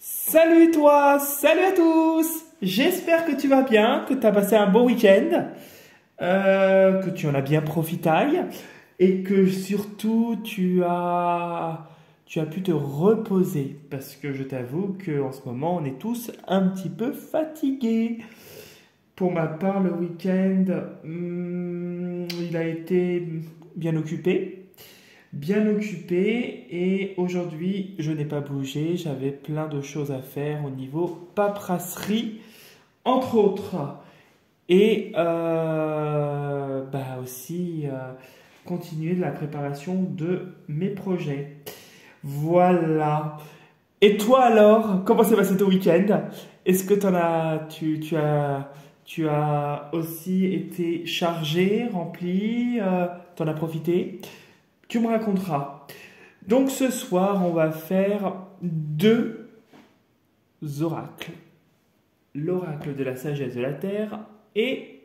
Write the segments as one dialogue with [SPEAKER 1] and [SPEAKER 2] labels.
[SPEAKER 1] Salut toi, salut à tous. J'espère que tu vas bien, que tu as passé un bon week-end, que tu en as bien profité et que surtout tu as pu te reposer parce que je t'avoue qu'en ce moment on est tous un petit peu fatigués. Pour ma part, le week-end, il a été bien occupé. Bien occupé et aujourd'hui je n'ai pas bougé, j'avais plein de choses à faire au niveau paperasserie entre autres et aussi continuer de la préparation de mes projets. Voilà. Et toi alors, comment s'est passé ton week-end? Est-ce que tu as aussi été chargé, rempli, t'en as profité? Tu me raconteras. Donc ce soir, on va faire deux oracles. L'oracle de la sagesse de la Terre et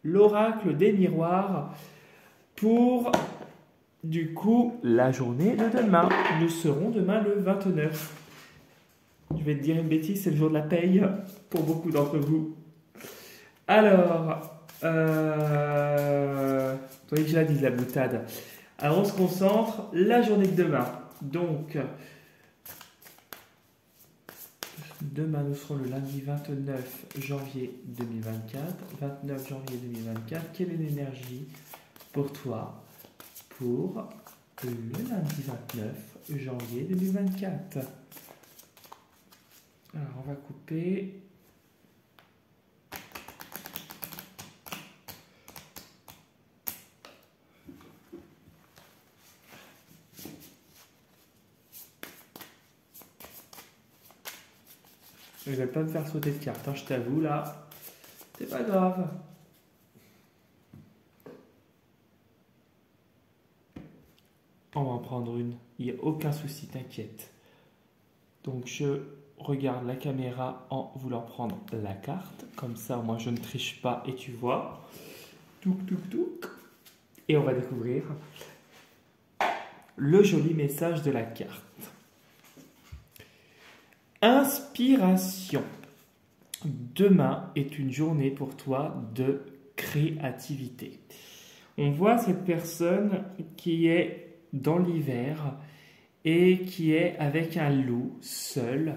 [SPEAKER 1] l'oracle des miroirs pour, du coup, la journée de demain. Nous serons demain le 29. Je vais te dire une bêtise, c'est le jour de la paye pour beaucoup d'entre vous. Alors, faudrait que je la dise la boutade. Alors on se concentre, la journée de demain. Donc, demain nous serons le lundi 29 janvier 2024. 29 janvier 2024, quelle est l'énergie pour toi pour le lundi 29 janvier 2024? Alors on va couper. Je vais pas me faire sauter de carte, hein, je t'avoue là. C'est pas grave. On va en prendre une. Il n'y a aucun souci, t'inquiète. Donc je regarde la caméra en voulant prendre la carte. Comme ça, moi je ne triche pas et tu vois. Touk touk touk. Et on va découvrir le joli message de la carte. Inspiration. Demain est une journée pour toi de créativité. On voit cette personne qui est dans l'hiver et qui est avec un loup seul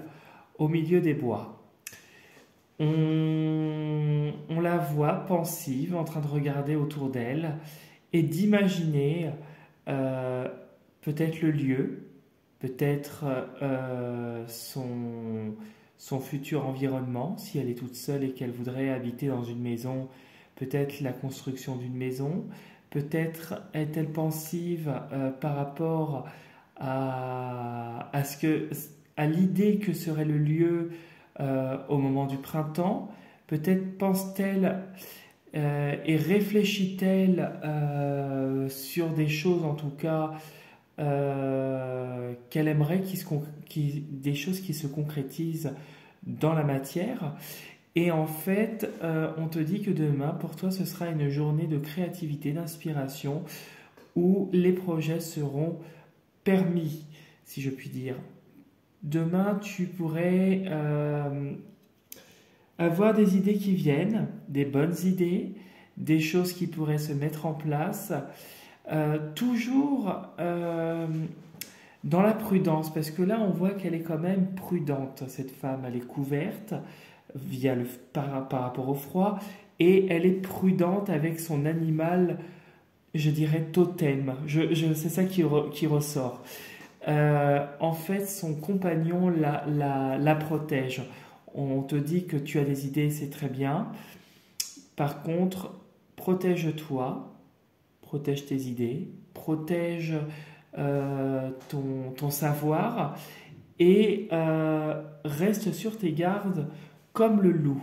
[SPEAKER 1] au milieu des bois. On la voit pensive en train de regarder autour d'elle et d'imaginer peut-être le lieu, peut-être son futur environnement, si elle est toute seule et qu'elle voudrait habiter dans une maison, peut-être la construction d'une maison, peut-être est-elle pensive par rapport à l'idée que serait le lieu au moment du printemps, peut-être pense-t-elle et réfléchit-elle sur des choses en tout cas qu'elle aimerait des choses qui se concrétisent dans la matière. Et en fait, on te dit que demain, pour toi, ce sera une journée de créativité, d'inspiration, où les projets seront permis, si je puis dire. Demain, tu pourrais avoir des idées qui viennent, des bonnes idées, des choses qui pourraient se mettre en place. Toujours dans la prudence, parce que là on voit qu'elle est quand même prudente, cette femme, elle est couverte par rapport au froid, et elle est prudente avec son animal, je dirais totem, c'est ça qui ressort. En fait, son compagnon la protège. On te dit que tu as des idées, c'est très bien. Par contre, protège-toi. Protège tes idées, protège ton savoir et reste sur tes gardes comme le loup.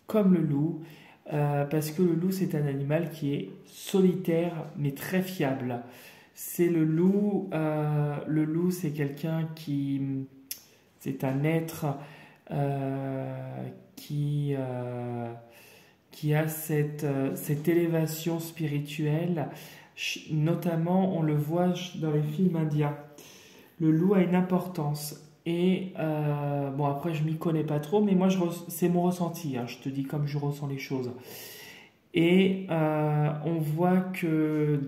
[SPEAKER 1] Comme le loup, parce que le loup c'est un animal qui est solitaire mais très fiable. C'est le loup c'est quelqu'un c'est un être qui a cette élévation spirituelle, notamment on le voit dans les films indiens. Le loup a une importance Et bon, après, je m'y connais pas trop, mais moi, c'est mon ressenti, hein, je te dis comme je ressens les choses. Et on voit que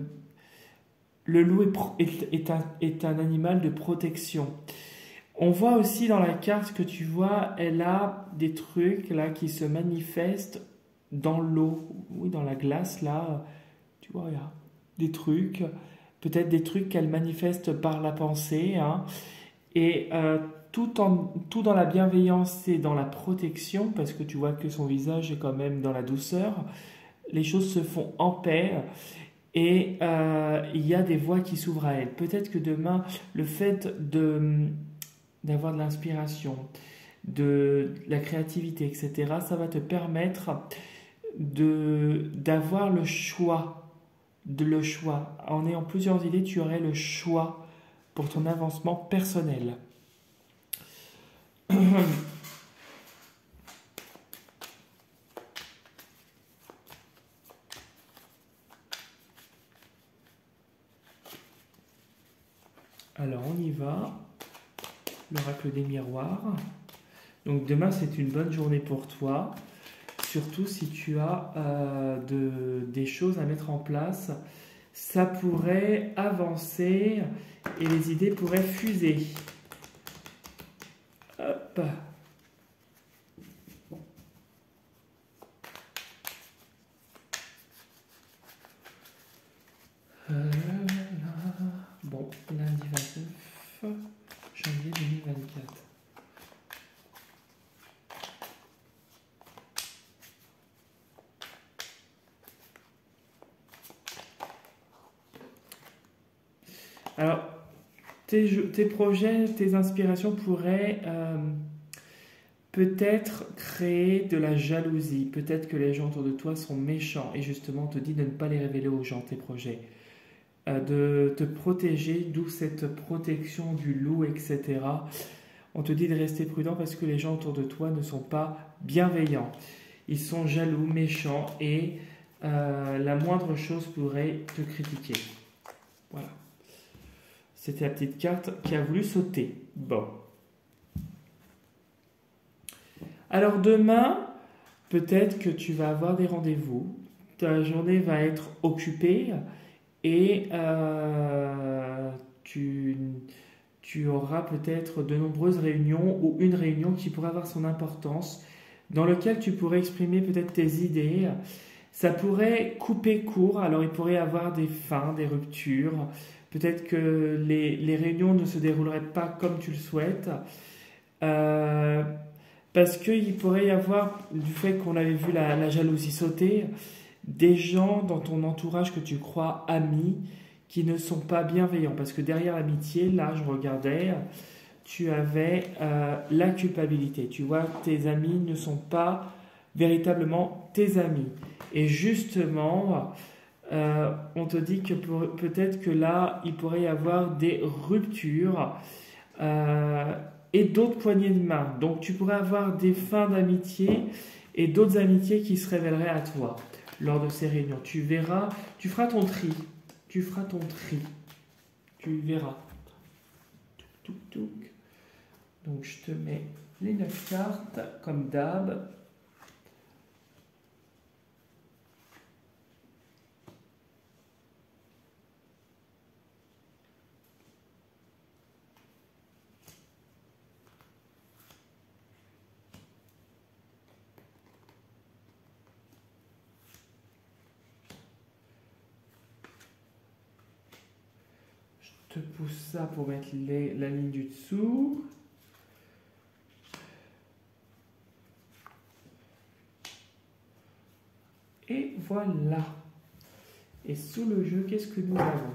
[SPEAKER 1] le loup est un animal de protection. On voit aussi dans la carte que tu vois, elle a des trucs là qui se manifestent dans l'eau, oui, dans la glace là. Tu vois, il y a des trucs, peut-être des trucs qu'elle manifeste par la pensée, hein. Et tout dans la bienveillance et dans la protection, parce que tu vois que son visage est quand même dans la douceur, les choses se font en paix et il y a des voies qui s'ouvrent à elle. Peut-être que demain, le fait d'avoir de l'inspiration, de la créativité, etc., ça va te permettre d'avoir le choix. Le choix. En ayant plusieurs idées, tu aurais le choix pour ton avancement personnel. Alors on y va. L'oracle des miroirs. Donc demain c'est une bonne journée pour toi. Surtout si tu as des choses à mettre en place. Ça pourrait avancer et les idées pourraient fuser. Hop. Bon, lundi 29 janvier 2024. Alors, tes projets, tes inspirations pourraient peut-être créer de la jalousie. Peut-être que les gens autour de toi sont méchants et justement on te dit de ne pas les révéler aux gens, tes projets. De te protéger, d'où cette protection du loup, etc. On te dit de rester prudent parce que les gens autour de toi ne sont pas bienveillants. Ils sont jaloux, méchants et la moindre chose pourrait te critiquer. Voilà. C'était la petite carte qui a voulu sauter. Bon. Alors demain, peut-être que tu vas avoir des rendez-vous. Ta journée va être occupée et tu auras peut-être de nombreuses réunions ou une réunion qui pourrait avoir son importance, dans laquelle tu pourrais exprimer peut-être tes idées. Ça pourrait couper court, alors il pourrait y avoir des fins, des ruptures. Peut-être que les réunions ne se dérouleraient pas comme tu le souhaites. Parce qu'il pourrait y avoir, du fait qu'on avait vu la jalousie sauter, des gens dans ton entourage que tu crois amis qui ne sont pas bienveillants. Parce que derrière l'amitié, là je regardais, tu avais la culpabilité. Tu vois, tes amis ne sont pas véritablement tes amis. Et justement, on te dit que peut-être que là, il pourrait y avoir des ruptures et d'autres poignées de main. Donc tu pourrais avoir des fins d'amitié et d'autres amitiés qui se révéleraient à toi lors de ces réunions. Tu verras, tu feras ton tri. Tu feras ton tri. Tu verras. Touc, touc, touc. Donc je te mets les 9 cartes comme d'hab. Je te pousse ça pour mettre la ligne du dessous. Et voilà. Et sous le jeu, qu'est-ce que nous avons?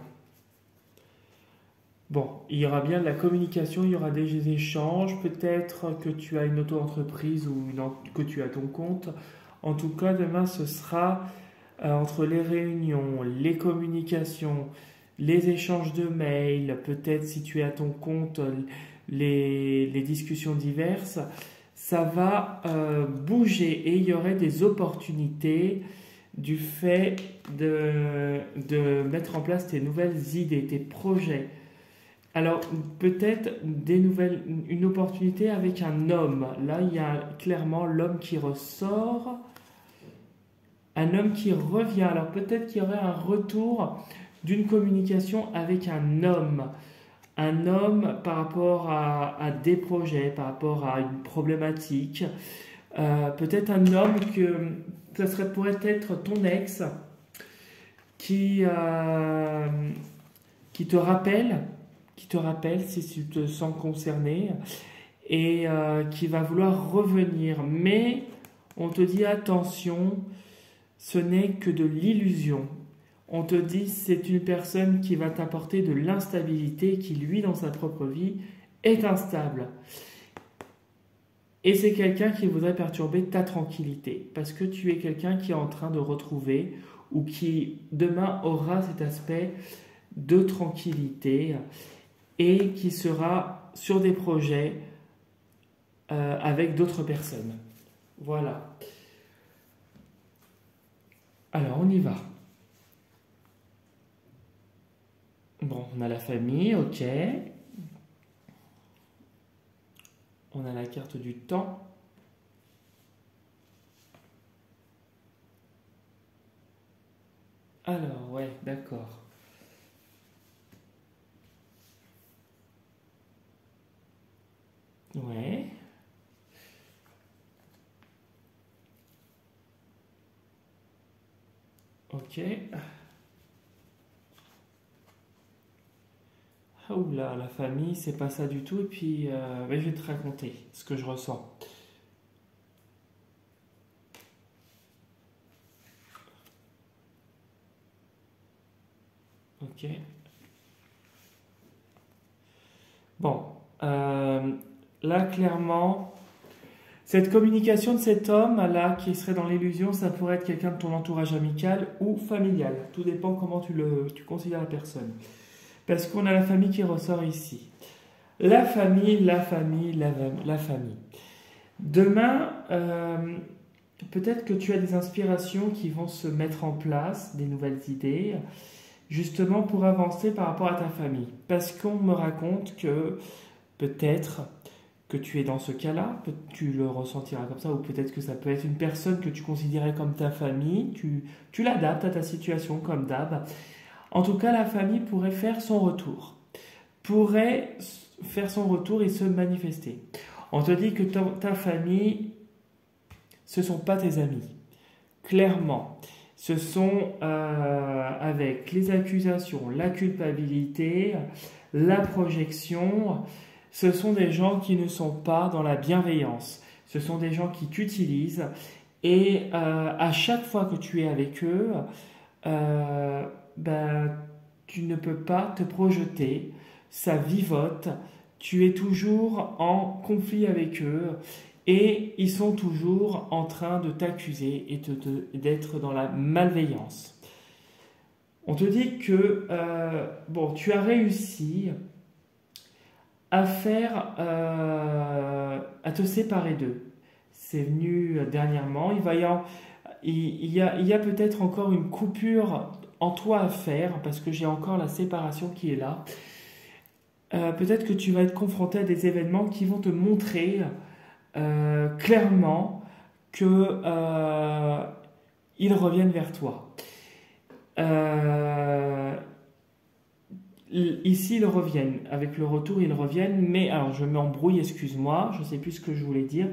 [SPEAKER 1] Bon, il y aura bien de la communication, il y aura des échanges. Peut-être que tu as une auto-entreprise ou que tu as ton compte. En tout cas, demain, ce sera entre les réunions, les communications, les échanges de mails, peut-être si tu es à ton compte, les discussions diverses. Ça va bouger et il y aurait des opportunités du fait de mettre en place tes nouvelles idées, tes projets. Alors, peut-être une opportunité avec un homme. Là, il y a clairement l'homme qui ressort, un homme qui revient. Alors, peut-être qu'il y aurait un retour d'une communication avec un homme. Un homme par rapport à des projets, par rapport à une problématique. Peut-être un homme pourrait être ton ex qui, qui te rappelle, si tu te sens concerné et qui va vouloir revenir. Mais on te dit attention, ce n'est que de l'illusion. On te dit c'est une personne qui va t'apporter de l'instabilité, qui lui dans sa propre vie est instable. Et c'est quelqu'un qui voudrait perturber ta tranquillité parce que tu es quelqu'un qui est en train de retrouver ou qui demain aura cet aspect de tranquillité et qui sera sur des projets avec d'autres personnes. Voilà. Alors, on y va. Bon, on a la famille, ok. On a la carte du temps. Alors, ouais, d'accord. Ouais. Ok. Ah, oula, la famille, c'est pas ça du tout. Et puis, je vais te raconter ce que je ressens. Ok. Bon. Là, clairement, cette communication de cet homme-là qui serait dans l'illusion, ça pourrait être quelqu'un de ton entourage amical ou familial. Tout dépend comment tu considères la personne. Parce qu'on a la famille qui ressort ici. La famille, la famille, la famille. Demain, peut-être que tu as des inspirations qui vont se mettre en place, des nouvelles idées, justement pour avancer par rapport à ta famille. Parce qu'on me raconte que peut-être que tu es dans ce cas-là, tu le ressentiras comme ça, ou peut-être que ça peut être une personne que tu considérais comme ta famille, tu l'adaptes à ta situation comme d'hab. En tout cas, la famille pourrait faire son retour. Pourrait faire son retour et se manifester. On te dit que ta famille, ce ne sont pas tes amis. Clairement, ce sont avec les accusations, la culpabilité, la projection, ce sont des gens qui ne sont pas dans la bienveillance. Ce sont des gens qui t'utilisent et à chaque fois que tu es avec eux, tu ne peux pas te projeter, ça vivote, tu es toujours en conflit avec eux et ils sont toujours en train de t'accuser et d'être dans la malveillance. On te dit que tu as réussi à te séparer d'eux. C'est venu dernièrement. Il y a peut-être encore une coupure en toi à faire parce que j'ai encore la séparation qui est là. Peut-être que tu vas être confronté à des événements qui vont te montrer clairement que ils reviennent vers toi. Ici, ils reviennent. Avec le retour, ils reviennent. Mais, alors, je m'embrouille, excuse-moi. Je ne sais plus ce que je voulais dire.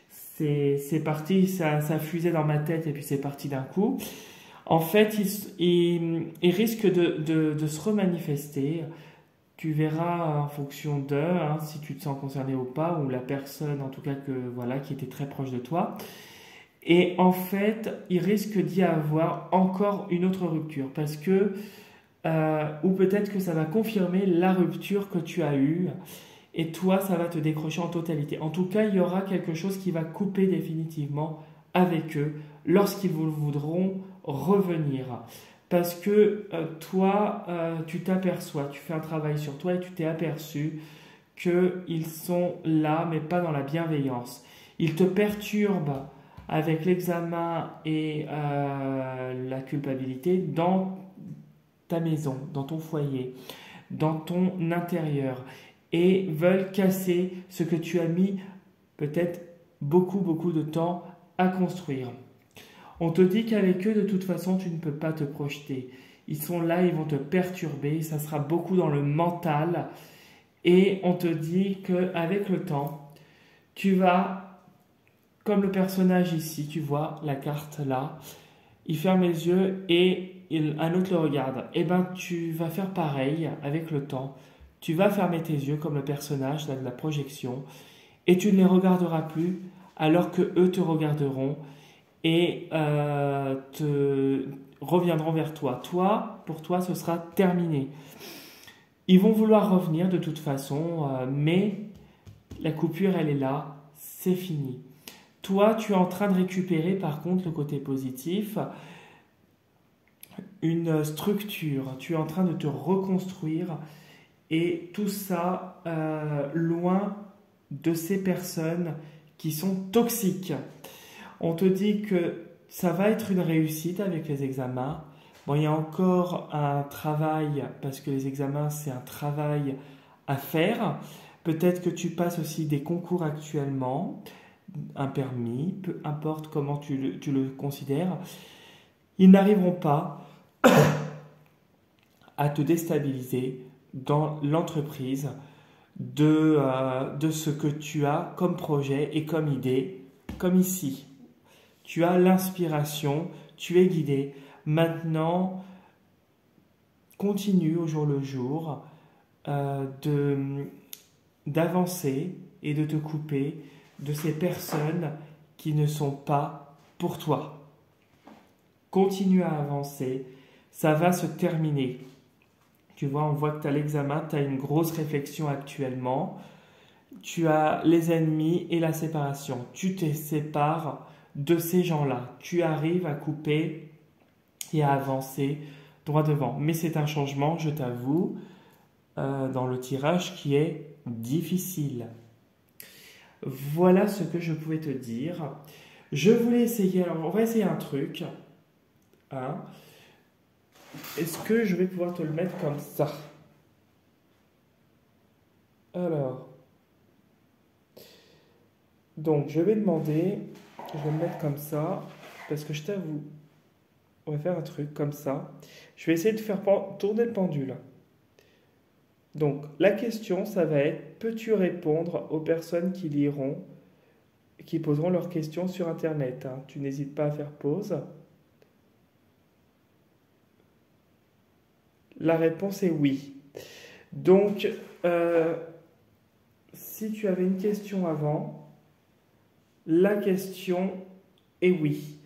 [SPEAKER 1] C'est parti, ça fusait dans ma tête et puis c'est parti d'un coup. En fait, ils risquent de se remanifester. Tu verras en fonction d'eux, si tu te sens concerné ou pas, ou la personne en tout cas qui était très proche de toi. Et en fait, il risque d'y avoir encore une autre rupture parce que, ou peut-être que ça va confirmer la rupture que tu as eue et toi, ça va te décrocher en totalité. En tout cas, il y aura quelque chose qui va couper définitivement avec eux lorsqu'ils voudront revenir. Parce que toi, tu t'aperçois, tu fais un travail sur toi et tu t'es aperçu qu'ils sont là, mais pas dans la bienveillance. Ils te perturbent avec l'examen et la culpabilité dans ta maison, dans ton foyer. dans ton intérieur et veulent casser ce que tu as mis peut-être beaucoup de temps à construire. On te dit qu'avec eux, de toute façon, tu ne peux pas te projeter. Ils sont là, ils vont te perturber, ça sera beaucoup dans le mental. Et on te dit qu'avec le temps, tu vas, comme le personnage ici, tu vois la carte là, il ferme les yeux et un autre le regarde. Et bien, tu vas faire pareil avec le temps. Tu vas fermer tes yeux comme le personnage là, de la projection et tu ne les regarderas plus alors que eux te regarderont et te reviendront vers toi. Pour toi, ce sera terminé. Ils vont vouloir revenir de toute façon, mais la coupure, elle est là, c'est fini. Toi, tu es en train de récupérer, par contre, le côté positif, une structure. Tu es en train de te reconstruire et tout ça loin de ces personnes qui sont toxiques. On te dit que ça va être une réussite avec les examens. Bon, il y a encore un travail, parce que les examens, c'est un travail à faire. Peut-être que tu passes aussi des concours actuellement, un permis, peu importe comment tu le considères. Ils n'arriveront pas à te déstabiliser dans l'entreprise de ce que tu as comme projet et comme idée, comme ici. Tu as l'inspiration, tu es guidé. Maintenant, continue au jour le jour d'avancer et de te couper de ces personnes qui ne sont pas pour toi. Continue à avancer, ça va se terminer. Tu vois, on voit que tu as l'examen, tu as une grosse réflexion actuellement. Tu as les ennemis et la séparation. Tu te sépares de ces gens-là. Tu arrives à couper et à avancer droit devant. Mais c'est un changement, je t'avoue, dans le tirage qui est difficile. Voilà ce que je pouvais te dire. Je voulais essayer, alors on va essayer un truc. Hein. Est-ce que je vais pouvoir te le mettre comme ça? Alors, donc je vais demander, je vais le mettre comme ça, parce que je t'avoue, on va faire un truc comme ça. Je vais essayer de faire tourner le pendule. Donc, la question, ça va être, peux-tu répondre aux personnes qui liront, qui poseront leurs questions sur Internet, hein. Tu n'hésites pas à faire pause. La réponse est oui. Donc, si tu avais une question avant, la question est oui.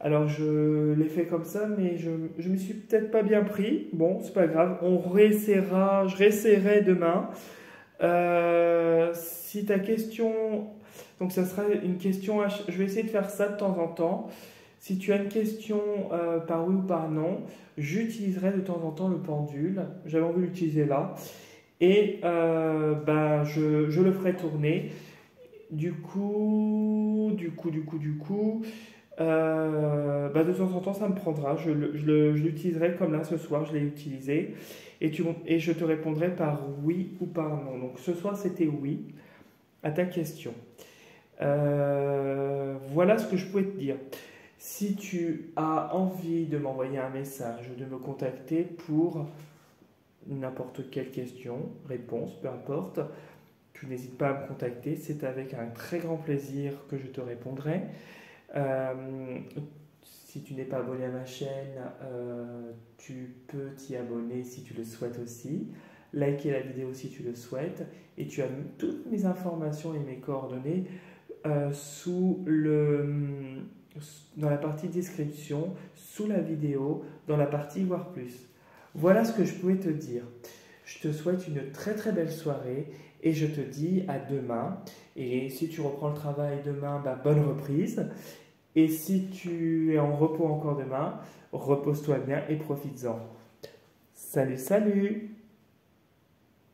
[SPEAKER 1] Alors, je l'ai fait comme ça, mais je ne me suis peut-être pas bien pris. Bon, c'est pas grave, je réessayerai demain. Si ta question... Donc, ça sera une question... Je vais essayer de faire ça de temps en temps. Si tu as une question par oui ou par non, j'utiliserai de temps en temps le pendule. J'avais envie de l'utiliser là. Et je le ferai tourner. Du coup, de temps en temps, ça me prendra. Je l'utiliserai comme là ce soir, je l'ai utilisé. Et je te répondrai par oui ou par non. Donc ce soir, c'était oui à ta question. Voilà ce que je pouvais te dire. Si tu as envie de m'envoyer un message ou de me contacter pour n'importe quelle question, réponse, peu importe, tu n'hésites pas à me contacter. C'est avec un très grand plaisir que je te répondrai. Si tu n'es pas abonné à ma chaîne, tu peux t'y abonner si tu le souhaites aussi. Liker la vidéo si tu le souhaites. Et tu as toutes mes informations et mes coordonnées dans la partie description, sous la vidéo, dans la partie voir plus. Voilà ce que je pouvais te dire. Je te souhaite une très très belle soirée et je te dis à demain. Et si tu reprends le travail demain, bonne reprise. Et si tu es en repos encore demain, repose-toi bien et profites-en. Salut, salut!